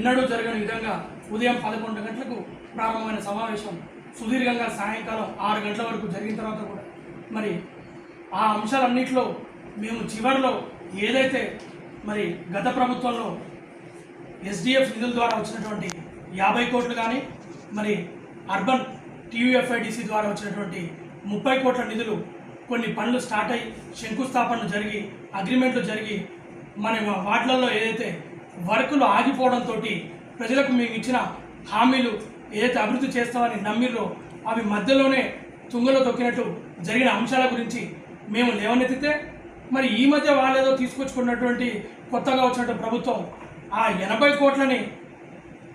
ఎన్నడూ జరగని విధంగా ఉదయం 11 గంటలకు ప్రారంభమైన సమావేశం సుదీర్ఘంగా సాయంకాలం 6 గంటల వరకు జరిగిన తర్వాత కూడా మరి ఆ అంశాలన్నింటిలో మేము చివరిలో ఏదైతే మరి గత ప్రభుత్వంలో ఎస్డిఎఫ్ నిధుల ద్వారా వచ్చినటువంటి 50 కోట్లు కానీ మరి అర్బన్ టీయూఎఫ్ఐడిసి ద్వారా వచ్చినటువంటి 30 కోట్ల నిధులు కొన్ని పనులు స్టార్ట్ అయ్యి శంకుస్థాపనలు జరిగి అగ్రిమెంట్లు జరిగి మన వాటిలలో ఏదైతే వర్కులు ఆగిపోవడంతో ప్రజలకు మేము ఇచ్చిన హామీలు ఏదైతే అభివృద్ధి చేస్తామని నమ్మిర్రో అవి మధ్యలోనే తుంగలో తొక్కినట్టు జరిగిన అంశాల గురించి మేము లేవనెత్తితే మరి ఈ మధ్య వాళ్ళేదో తీసుకొచ్చుకున్నటువంటి కొత్తగా వచ్చినటువంటి ప్రభుత్వం ఆ 80 కోట్లని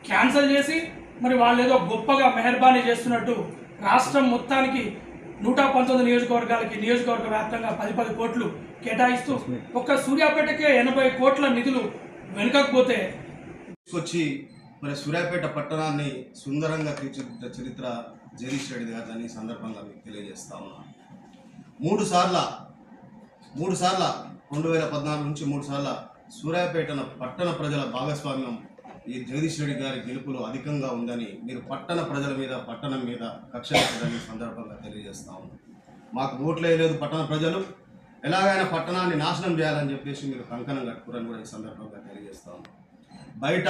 క్యాన్సిల్ చేసి మరి వాళ్ళేదో గొప్పగా మెహర్బానీ చేస్తున్నట్టు రాష్ట్రం మొత్తానికి 119 నియోజకవర్గాలకి నియోజకవర్గ వ్యాప్తంగా 10 కోట్లు కేటాయిస్తూ ఒక్క సూర్యాపేటకే 80 కోట్ల నిధులు వెనుకకపోతే వచ్చి మరి సూర్యాపేట పట్టణాన్ని సుందరంగా తీర్చిదిద్దిన చరిత్ర జగదీష్ రెడ్డి గారిని సందర్భంగా మీకు తెలియజేస్తా ఉన్నాను. మూడు సార్ల 2014 నుంచి 3 సార్ల సూర్యాపేట పట్టణ ప్రజల భాగస్వామ్యం ఈ జగదీష్ రెడ్డి గారి గెలుపులో అధికంగా ఉందని మీరు పట్టణ ప్రజల మీద పట్టణం మీద కక్ష పెట్టడానికి సందర్భంగా తెలియజేస్తా ఉన్నాం. మాకు ఓట్లు వేయలేదు పట్టణ ప్రజలు, ఎలాగైనా పట్టణాన్ని నాశనం చేయాలని చెప్పేసి మీరు కంకణం కట్టుకురని కూడా ఈ సందర్భంగా తెలియజేస్తా ఉన్నాం. బయట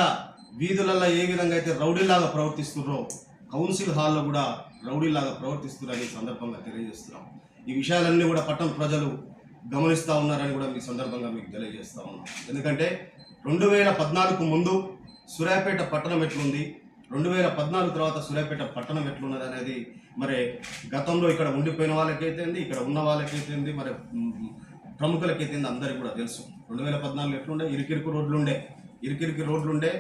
వీధులలో ఏ విధంగా అయితే రౌడీలాగా ప్రవర్తిస్తున్నారో కౌన్సిల్ హాల్లో కూడా రౌడీలాగా ప్రవర్తిస్తున్నారని సందర్భంగా తెలియజేస్తున్నాం. ఈ విషయాలన్నీ కూడా పట్టణ ప్రజలు గమనిస్తూ ఉన్నారని కూడా మీ సందర్భంగా మీకు తెలియజేస్తా ఉన్నాం. ఎందుకంటే 2014 ముందు సూర్యాపేట పట్టణం ఎట్లుంది, 2014 తర్వాత సూర్యాపేట పట్టణం ఎట్లున్నది అనేది మరి గతంలో ఇక్కడ ఉండిపోయిన వాళ్ళకైతేంది, ఇక్కడ ఉన్న వాళ్ళకైతేంది, మరి ప్రముఖులకైతేంది అందరికీ కూడా తెలుసు. 2014 ఎట్లుండే ఇరికిరికి రోడ్లుండే,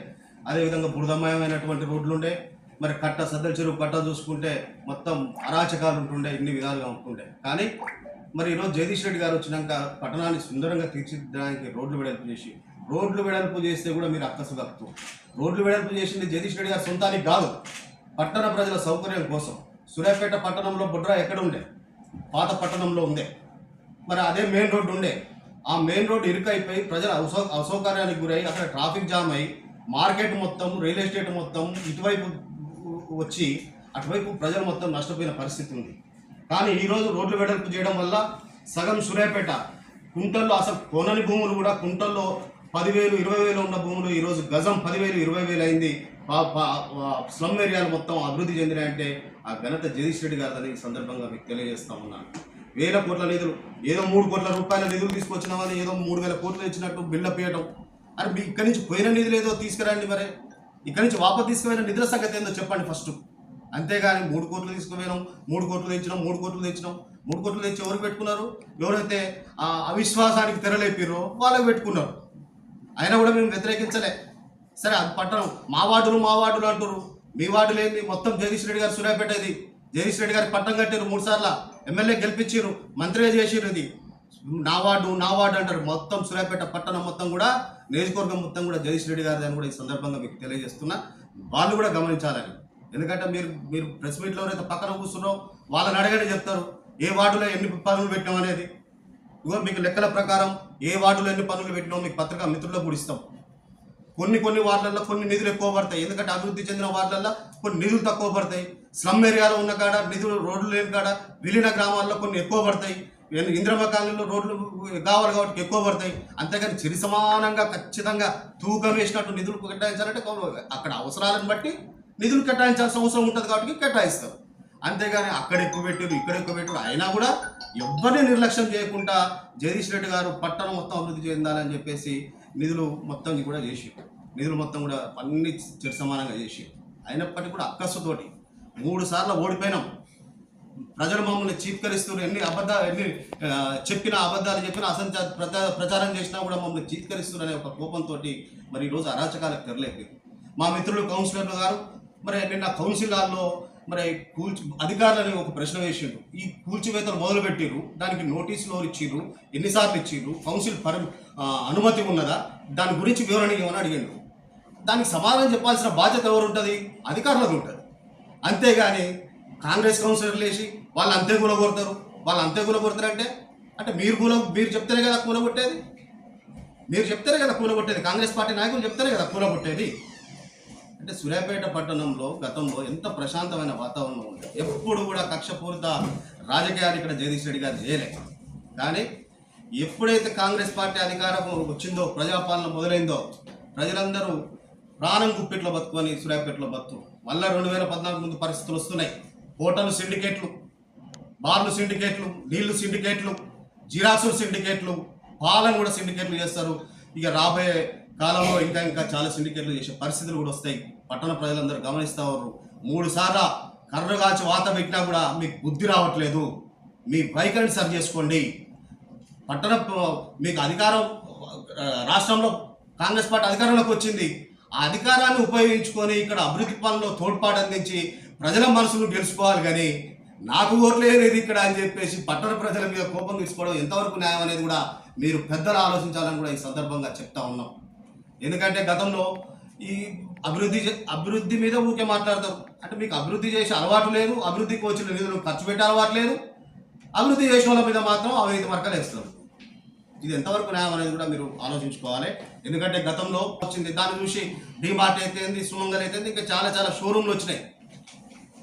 అదేవిధంగా బురదమయమైనటువంటి రోడ్లుండే, మరి కట్ట సద్దల చెరువు కట్ట చూసుకుంటే మొత్తం అరాచకాలు ఉంటుండే, ఇన్ని విధాలుగా ఉంటుండే. కానీ మరి ఈరోజు జగదీష్ రెడ్డి గారు వచ్చినాక పట్టణాన్ని సుందరంగా తీర్చిదిద్దడానికి రోడ్లు వెడల్పు చేస్తే కూడా మీరు అక్కసు కప్పు. రోడ్లు వెడల్పు చేసింది జగదీష్ రెడ్డి గారు సొంతానికి కాదు, పట్టణ ప్రజల సౌకర్యం కోసం. సూర్యాపేట పట్టణంలో బొడ్రా ఎక్కడ ఉండే, పాత పట్టణంలో ఉండే, మరి అదే మెయిన్ రోడ్డు ఉండే. ఆ మెయిన్ రోడ్డు ఇరుకైపోయి ప్రజల అసౌకర్యానికి గురై అక్కడ ట్రాఫిక్ జామ్ అయి మార్కెట్ మొత్తం, రియల్ ఎస్టేట్ మొత్తం ఇటువైపు వచ్చి అటువైపు ప్రజలు మొత్తం నష్టపోయిన పరిస్థితి ఉంది. కానీ ఈరోజు రోడ్లు వెడల్పు చేయడం వల్ల సగం సూర్యాపేట కుంటల్లో, అసలు కొనని భూములు కూడా కుంటల్లో 10,000, 20,000 ఉన్న భూములు ఈరోజు గజం 10,000, 20,000 అయింది. స్లమ్ ఏరియాలు మొత్తం అభివృద్ధి చెందినాయంటే ఆ ఘనత జగదీష్ రెడ్డి గారిని ఈ సందర్భంగా మీకు తెలియజేస్తా ఉన్నాను. 1,000 కోట్ల నిధులు, ఏదో 3 కోట్ల రూపాయల నిధులు తీసుకొచ్చినామని ఏదో 3,000 కోట్లు ఇచ్చినట్టు బిల్డప్ చేయడం. అరే మీ ఇక్కడి నుంచి పోయిన నిధులు ఏదో తీసుకురండి, మరి ఇక్కడి నుంచి వాపసు తీసుకుపోయిన నిధుల సంగతి ఏందో చెప్పండి ఫస్ట్. అంతేగాని 3 కోట్లు తీసుకుపోయినాం, 3 కోట్లు తెచ్చినాం, 3 కోట్లు తెచ్చినాం. 3 కోట్లు తెచ్చి ఎవరు పెట్టుకున్నారు? ఎవరైతే అవిశ్వాసానికి తెరలేపిరో వాళ్ళకి పెట్టుకున్నారు. అయినా కూడా మేము వ్యతిరేకించలే. సరే అది పట్టణం, మా వార్డులు అంటారు. మీ వార్డులు ఏంది? మొత్తం జగదీష్ రెడ్డి గారు సూర్యాపేట ఇది. జగదీష్ రెడ్డి గారికి పట్టణం కట్టారు, 3 సార్లు ఎమ్మెల్యే గెలిపించారు, మంత్రిగా చేసారు. ఇది నా వార్డు అంటారు. మొత్తం సూర్యాపేట పట్టణం మొత్తం కూడా, నియోజకవర్గం మొత్తం కూడా జగదీష్ రెడ్డి గారి అని కూడా ఈ సందర్భంగా మీకు తెలియజేస్తున్నా. వాళ్ళు కూడా గమనించాలని. ఎందుకంటే మీరు ప్రెస్ మీట్లో ఎవరైతే పక్కన కూర్చున్నారో వాళ్ళని అడగని చెప్తారు ఏ వార్డులో ఎన్ని పనులు పెట్టినాం అనేది. ఇగో మీకు లెక్కల ప్రకారం ఏ వార్డులో ఎన్ని పనులు పెట్టినామో మీకు పత్రికా మిత్రుల్లో కూడా ఇస్తాం. కొన్ని వార్డులలో కొన్ని నిధులు ఎక్కువ పడతాయి, ఎందుకంటే అభివృద్ధి చెందిన వార్డులలో కొన్ని నిధులు తక్కువ పడతాయి. స్లమ్ ఏరియాలో ఉన్న కాడ నిధులు, రోడ్లు లేని కాడ విలీన గ్రామాల్లో కొన్ని ఎక్కువ పడతాయి. ఇంద్రమ్మ కాలనీలో రోడ్లు కావాలి కాబట్టి ఎక్కువ పడతాయి. అంతేగాని చిరి సమానంగా ఖచ్చితంగా తూకం వేసినట్టు నిధులు కేటాయించాలంటే అక్కడ అవసరాలను బట్టి నిధులు కేటాయించాల్సిన అవసరం ఉంటుంది కాబట్టి కేటాయిస్తారు. అంతేగాని అక్కడ ఎక్కువ పెట్టారు, ఇక్కడ ఎక్కువ పెట్టారు. అయినా కూడా ఎవరిని నిర్లక్ష్యం చేయకుండా జగదీష్ రెడ్డి గారు పట్టణం మొత్తం అభివృద్ధి చెందాలని చెప్పేసి నిధులు మొత్తం కూడా అన్ని చిరి సమానంగా చేసి, అయినప్పటికీ కూడా అక్కసుతోటి 3 సార్లు ఓడిపోయినాం. ప్రజలు మమ్మల్ని చీత్కరిస్తున్నారు. ఎన్ని అబద్ధాలు చెప్పినా ప్రచారం చేసినా కూడా మమ్మల్ని చీత్కరిస్తున్నారు అనే ఒక కోపంతో మరి ఈరోజు అరాచకాలకు తెరలేదు. మా మిత్రులు కౌన్సిలర్లు గారు మరి నిన్న కౌన్సిల్ హాల్లో మరి అధికారులని ఒక ప్రశ్న వేసిండ్రు. ఈ కూల్చివేతలు మొదలుపెట్టిర్రు, దానికి నోటీసులు ఎవరు ఇచ్చిర్రు, ఎన్నిసార్లు ఇచ్చిర్రు, కౌన్సిల్ అనుమతి ఉన్నదా, దాని గురించి వివరణ ఇవ్వమని అడిగిండ్రు. దానికి సమాధానం చెప్పాల్సిన బాధ్యత ఎవరు ఉంటుంది? అధికారులకు ఉంటుంది. అంతేగాని కాంగ్రెస్ కౌన్సిలర్లు వేసి వాళ్ళు అంతే కూలగొడతారంటే అంటే మీరు చెప్తేనే కదా కూలగొట్టేది. కాంగ్రెస్ పార్టీ నాయకులు చెప్తేనే కదా కూలగొట్టేది. అంటే సూర్యాపేట పట్టణంలో గతంలో ఎంత ప్రశాంతమైన వాతావరణం ఉంది. ఎప్పుడు కూడా కక్షపూరిత రాజకీయాలు ఇక్కడ జగదీష్ రెడ్డి గారు చేయలేదు. కానీ ఎప్పుడైతే కాంగ్రెస్ పార్టీ అధికారం వచ్చిందో, ప్రజాపాలన మొదలైందో, ప్రజలందరూ ప్రాణం గుప్పిట్లో బతుకొని సూర్యాపేటలో బతు మళ్ళీ 2014 ముందు పరిస్థితులు వస్తున్నాయి. హోటల్ సిండికేట్లు, బార్లు సిండికేట్లు, నీళ్లు సిండికేట్లు, జిరాక్సులు సిండికేట్లు, పాలను కూడా సిండికేట్లు చేస్తారు. ఇక రాబోయే కాలంలో ఇంకా చాలా సిండికేట్లు చేసే పరిస్థితులు కూడా వస్తాయి. పట్టణ ప్రజలందరూ గమనిస్తూ ఉన్నారు. 3 సార్లు కర్ర కాల్చి వాత పెట్టినా కూడా మీకు బుద్ధి రావట్లేదు. మీ వైఖరిని సరి చేసుకోండి. మీకు అధికారం, రాష్ట్రంలో కాంగ్రెస్ పార్టీ అధికారంలోకి వచ్చింది. ఆ అధికారాన్ని ఉపయోగించుకొని ఇక్కడ అభివృద్ధి పనుల్లో తోడ్పాటు అందించి ప్రజల మనసును గెలుచుకోవాలి. కానీ నాకు ఓట్లేదు ఇక్కడ అని చెప్పేసి పట్టణ ప్రజల మీద కోపం తీసుకోవడం ఎంతవరకు న్యాయం అనేది కూడా మీరు పెద్దలు ఆలోచించాలని కూడా ఈ సందర్భంగా చెప్తా ఉన్నాం. ఎందుకంటే గతంలో ఈ అభివృద్ధి మీద ఊరికే మాట్లాడతారు. అంటే మీకు అభివృద్ధి చేసే అలవాటు లేదు, అభివృద్ధికి వచ్చిన నిధులు ఖర్చు పెట్టే అలవాటు లేదు, అభివృద్ధి చేసిన వాళ్ళ మీద మాత్రం అవినీతి మరకలు వేస్తారు. ఇది ఎంతవరకు న్యాయం అనేది కూడా మీరు ఆలోచించుకోవాలి. ఎందుకంటే గతంలో వచ్చింది, దాన్ని చూసి డిమార్ట్ అయితేంది, సుమంగల్ అయితేంది, ఇంకా చాలా షోరూమ్లు వచ్చినాయి.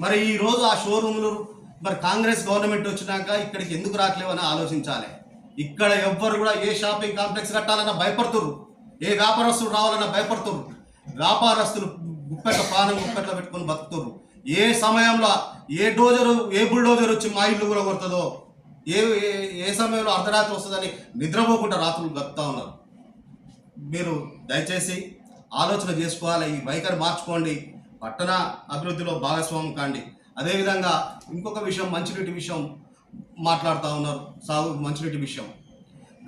మరి ఈరోజు ఆ షోరూమ్లు మరి కాంగ్రెస్ గవర్నమెంట్ వచ్చినాక ఇక్కడికి ఎందుకు రావట్లేవని ఆలోచించాలి. ఇక్కడ ఎవ్వరు కూడా ఏ షాపింగ్ కాంప్లెక్స్ కట్టాలన్నా భయపడుతున్నారు, ఏ వ్యాపారస్తులు రావాలన్నా భయపడుతున్నారు. వ్యాపారస్తులు ప్రాణం గుప్పెట్లో పెట్టుకొని బతుకుతున్నారు. ఏ సమయంలో ఏ బుల్డోజర్ వచ్చి మా ఇల్లు కూడా కొడుతుందో, ఏ సమయంలో అర్ధరాత్రి వస్తుందని నిద్రపోకుండా రాత్రులు గడుపుతూ ఉన్నారు. మీరు దయచేసి ఆలోచన చేసుకోవాలి. ఈ వైఖరి మార్చుకోండి. పట్టణ అభివృద్ధిలో భాగస్వామ్యం కాండి. అదేవిధంగా ఇంకొక విషయం, మంచినీటి విషయం మాట్లాడుతూ ఉన్నారు. మంచినీటి విషయం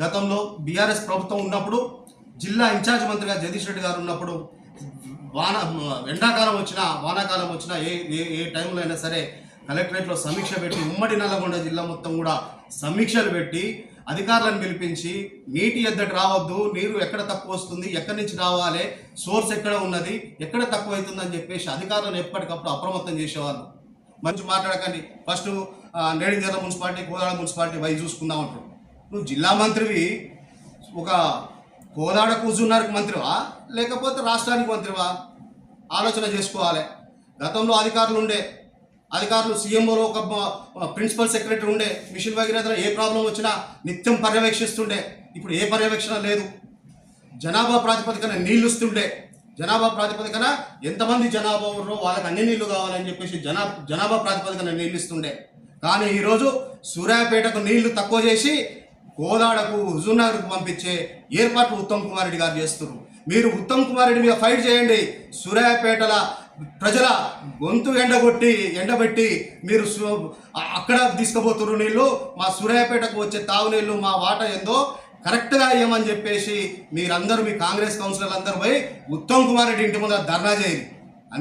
గతంలో బీఆర్ఎస్ ప్రభుత్వం ఉన్నప్పుడు, జిల్లా ఇన్ఛార్జ్ మంత్రిగా జగదీష్ రెడ్డి గారు ఉన్నప్పుడు ఎండాకాలం వచ్చినా వానాకాలం వచ్చినా ఏ టైంలో అయినా సరే కలెక్టరేట్లో సమీక్ష పెట్టి, ఉమ్మడి నల్లగొండ జిల్లా మొత్తం కూడా సమీక్షలు పెట్టి అధికారులను పిలిపించి నీటి ఎద్దటి రావద్దు, నీరు ఎక్కడ తక్కువ వస్తుంది, ఎక్కడి నుంచి రావాలి, సోర్స్ ఎక్కడ ఉన్నది, ఎక్కడ తక్కువ అవుతుందని చెప్పేసి అధికారులను ఎప్పటికప్పుడు అప్రమత్తం చేసేవాళ్ళు. మంచి మాట్లాడకండి, ఫస్ట్ నేడింజర్ల మున్సిపాలిటీ, కోదాడ మున్సిపాలిటీ వై చూసుకుందాం అంటారు. నువ్వు జిల్లా మంత్రివి, ఒక కోదాడ కూర్చున్నారికి మంత్రివా లేకపోతే రాష్ట్రానికి మంత్రివా? ఆలోచన చేసుకోవాలి. గతంలో అధికారులు సీఎంఓలో ఒక ప్రిన్సిపల్ సెక్రటరీ ఉండే, మిషన్ భగీరథలో ఏ ప్రాబ్లం వచ్చినా నిత్యం పర్యవేక్షిస్తుండే. ఇప్పుడు ఏ పర్యవేక్షణ లేదు. జనాభా ప్రాతిపదికన నీళ్లు ఇస్తుండే, జనాభా ప్రాతిపదికన ఎంతమంది జనాభా ఉన్నారో వాళ్ళకి అన్ని నీళ్లు కావాలని చెప్పేసి జనాభా ప్రాతిపదికన నీళ్లు ఇస్తుండే. కానీ ఈరోజు సూర్యాపేటకు నీళ్లు తక్కువ చేసి కోదాడకు, హుజూర్నగర్కు పంపించే ఏర్పాట్లు ఉత్తమ్ కుమార్ రెడ్డి గారు చేస్తున్నారు. మీరు ఉత్తమ్ కుమార్ రెడ్డి మీద ఫైట్ చేయండి. సూర్యాపేటల ప్రజల గొంతు ఎండబెట్టి మీరు అక్కడ తీసుకుపోతున్నారు నీళ్ళు. మా సూర్యాపేటకు వచ్చే తాగునీళ్ళు మా వాటా ఏందో కరెక్ట్గా ఇవ్వమని చెప్పేసి మీరందరూ, మీ కాంగ్రెస్ కౌన్సిలర్లు అందరూ పోయి ఉత్తమ్ కుమార్ రెడ్డి ఇంటి ముందర ధర్నా చేయండి.